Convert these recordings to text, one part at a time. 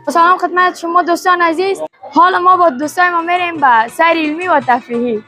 سلام خدمت شما دوستان عزیز. حالا ما با دوستای ما میریم به سیر علمی و تفریحی.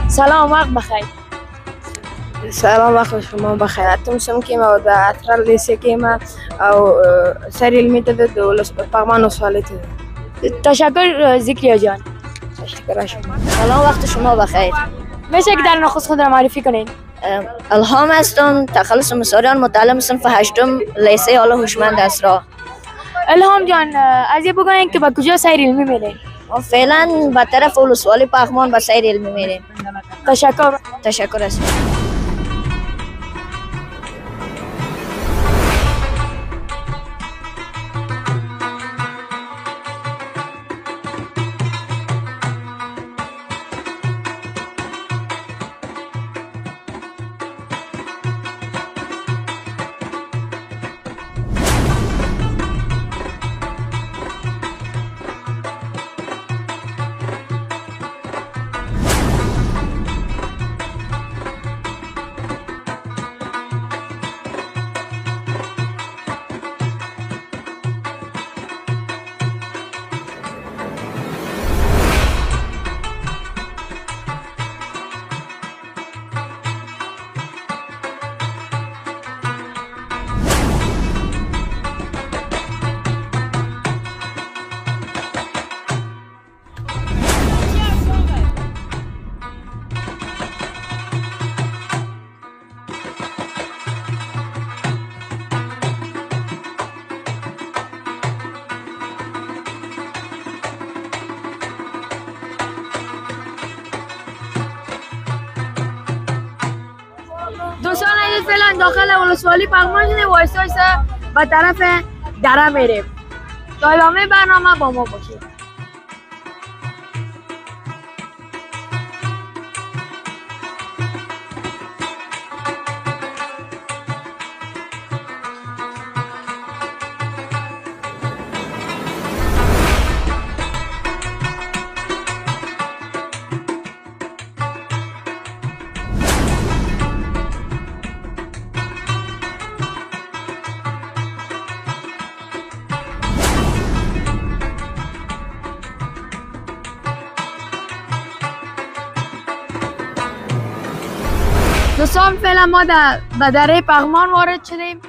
سلام وقت بخیر. سلام وقت شما بخیر. اتم که ما در اترال لیسه که ما او سیر علمی داده دولس پغمان وسوالی داده. تشکر ذکریا جان. تشکر شما. سلام وقت شما بخیر. میشه که در نخست خود را معرفی کنین؟ الهام هستم، تخلص مصریان، متعلم صنف هشتم لیسه آل هوشمند اسرا. الهام جان از این بگوین که با کجا سیر علمی میرین؟ ما فعلا به طرف ولسوالی پغمان به سیر علمی میریم. تشکر است. دوستان عزیز فعلا داخل ولسوالی پغمان شدیم و آهسته به طرف دره میریم. تا ادامه برنامه با ما باشید. دوستان فعلا ما به دره پغمان وارد شدیم.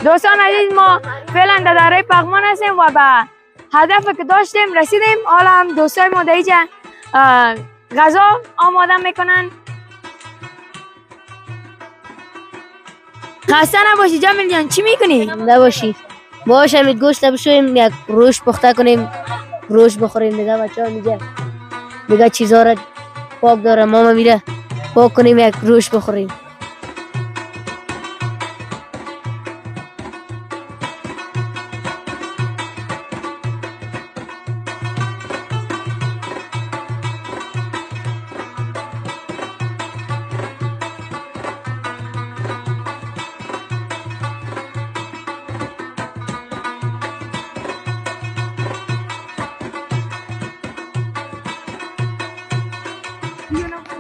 دوستان عزیز ما فعلا در دره پغمان هستیم و به هدف که داشتیم رسیدیم. حالا هم دوستای ما در اینجا غذا آماده میکنن. خسته نباشی جمیل جان. چی میکنی؟ نباشی. باشه امید گوشت بشویم یک روش پخته کنیم، روش بخوریم. دیگه بچه‌ها میگه دیگه چیزا را پاک داره، ماما میره پاک کنیم یک روش بخوریم.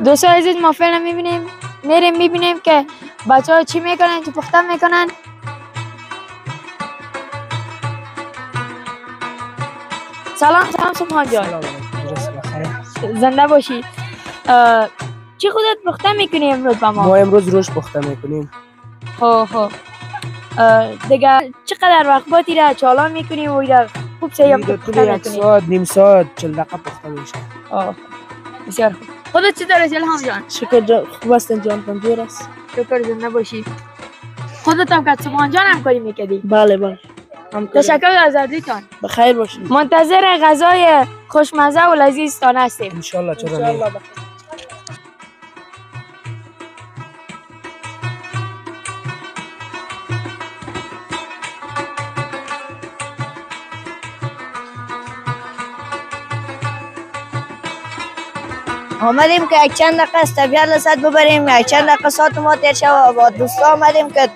دوستان عزیز ما فعلا میبینیم که بچه ها چی میکنن، چی پخته میکنن. سلام سبحان جان. سلام علیکم. درست بخیر. زنده باشی. چی خودت پخته میکنی امروز با ما ما؟ امروز روش پخته میکنیم. خب دیگه چقدر وقت با تیره چالان میکنی و ایره خوب سیاه طول پخته یک میکنی؟ ساعت نیم ساعت 40 دقیقه پخته میشه. بسیار خوب. خودت چطور است الهام جان؟ شکر جان خوب هستن جان تنظیر است. شکر زنده باشی. خودت هم که سبحان جان همکاری میکردی؟ بله تشکر از عزیزتان. بخیر باشید. منتظر غذای خوشمزه و لذیذتان هستیم. انشالله چرا نه. آمدیم که یک چند دقیقه از طبیعت لذت ببریم، یک چند دقیقه ساعت ما تیر شد و با دوستا آمدیم که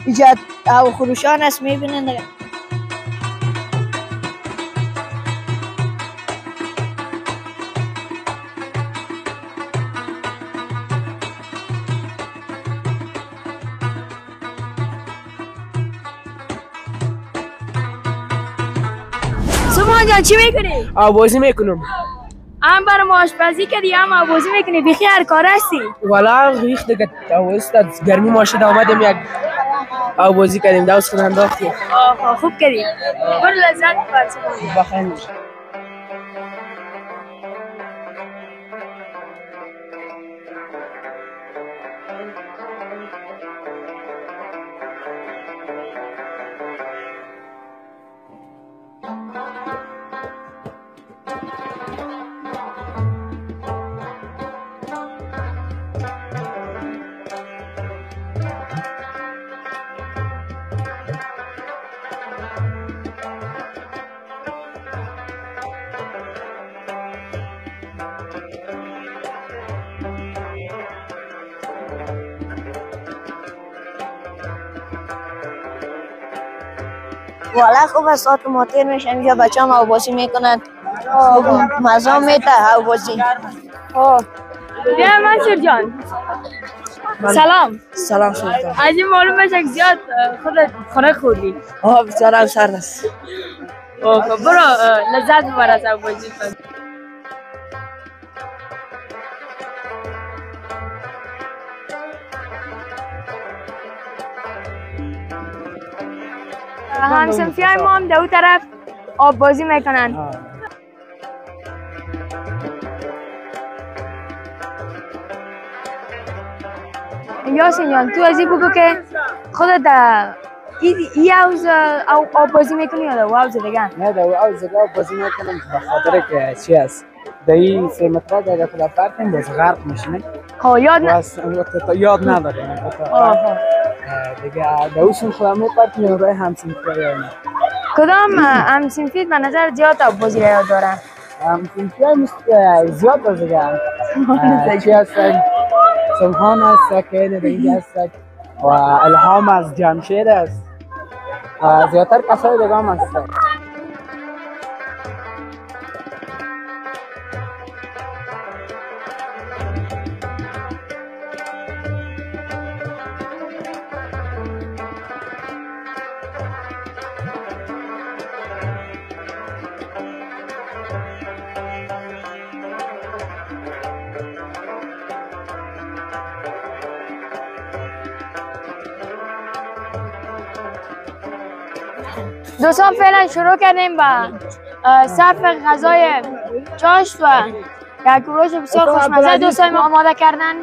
اینجا هوا خروشان است میبینین دیگه. سبحان جان چی میکنی؟ آوازی میکنم. هم برای ما آشپزی کردی هم آوازی میکنی بیخی هر کار هستی؟ والا ریخ دیگه آواز داد گرمی ماشید آمدیم یک آوازی کردیم دوست خود انداختیم. خوب کردی. برو لذت ببر سبحان جان. بخیر. والا خوب است ساعت ما تیر میشه اینجا بچه هم آوازی میکنند. مزا میده آوازی. بیا منصور جان. سلام. سلام سلطان. از این معلوم بشه که زیاد خودت خنک خوردی. بسیار سرد است. برو لذت ببر از آوازی. همسنفی های ما هم در اون طرف آب بازی میکنن. یاسین جان تو از این بگو که خودت ای حوض آب بازی میکنی یا در حوض دیگه؟ نه در حوض آب بازی میکنم به خاطر که چی است در این 3 متر اگر خدا پرتیم باز غرق میشیم. یاد نداریم دیگه دوشون خدا میپرتیم برای همسنفی های ما. کدام همسنفیت به نظر زیاد آب بازی را یاد دارن؟ همسنفی های زیاد است دیگه. چی هستن؟ سمحان است که اینجا هست و الهام از جمشید است و زیادتر کسای دیگه هم هستن. دوستان فعلا شروع کردیم با صرف غذای چاشت و یک روش بسیار خوشمزه دوستان ما آماده کردن.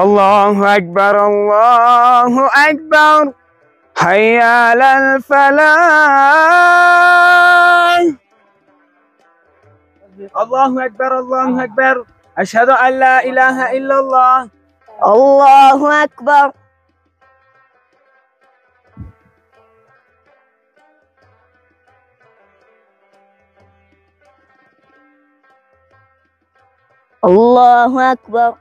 الله أكبر الله أكبر حي على الفلاح. الله أكبر الله أكبر أشهد أن لا إله إلا الله. الله أكبر. الله أكبر.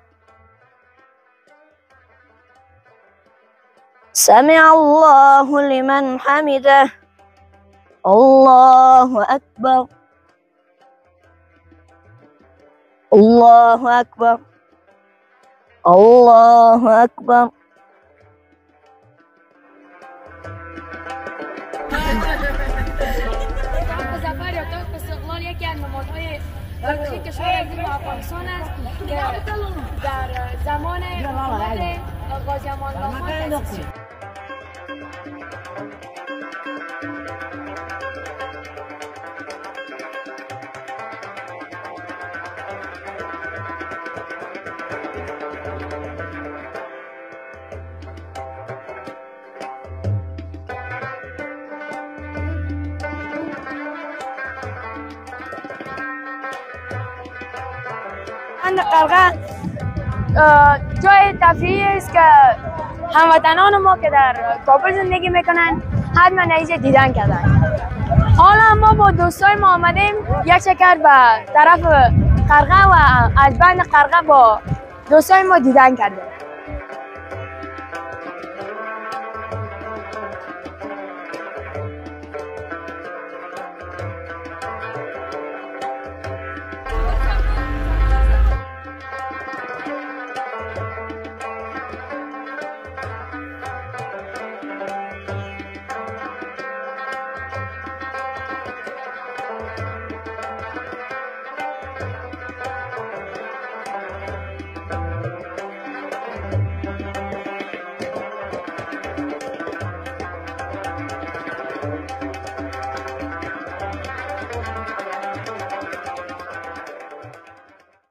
سمع الله لمن حمده. الله أكبر. الله أكبر. الله أكبر. ظفر یا تاج استقلال یکی از نمادهای تاریخی کشور عظیم افغانستان است که در زمان حکومت غازی امان الله خان تأسیس شد. قرقه جای تفریحی است که هموطنان ما که در کابل زندگی میکنن حتما اینجا دیدن کردن. حالا ما با دوستای ما آمدیم یک چکر به طرف قرقه و از بین قرقه با دوستای ما دیدن کردیم.